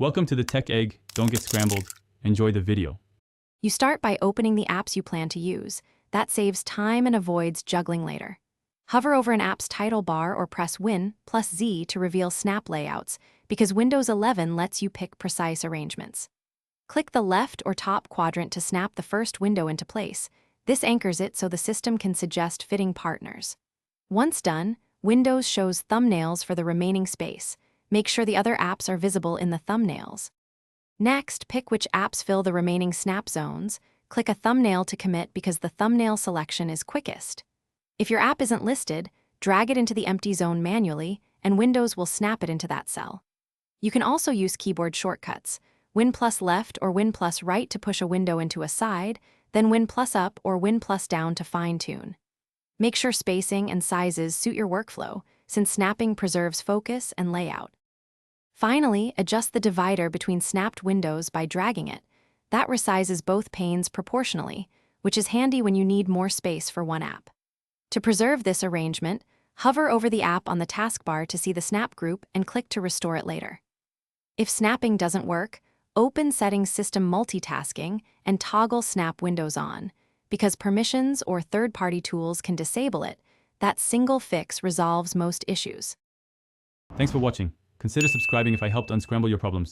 Welcome to the Tech Egg. Don't get scrambled. Enjoy the video. You start by opening the apps you plan to use. That saves time and avoids juggling later. Hover over an app's title bar or press Win plus Z to reveal snap layouts, because Windows 11 lets you pick precise arrangements. Click the left or top quadrant to snap the first window into place. This anchors it so the system can suggest fitting partners. Once done, Windows shows thumbnails for the remaining space. Make sure the other apps are visible in the thumbnails. Next, pick which apps fill the remaining snap zones. Click a thumbnail to commit because the thumbnail selection is quickest. If your app isn't listed, drag it into the empty zone manually, and Windows will snap it into that cell. You can also use keyboard shortcuts. Win plus left or Win plus right to push a window into a side, then Win plus up or Win plus down to fine-tune. Make sure spacing and sizes suit your workflow, since snapping preserves focus and layout. Finally, adjust the divider between snapped windows by dragging it. That resizes both panes proportionally, which is handy when you need more space for one app. To preserve this arrangement, hover over the app on the taskbar to see the snap group and click to restore it later. If snapping doesn't work, open Settings System Multitasking and toggle Snap Windows on. Because permissions or third-party tools can disable it, that single fix resolves most issues. Thanks for watching. Consider subscribing if I helped unscramble your problems.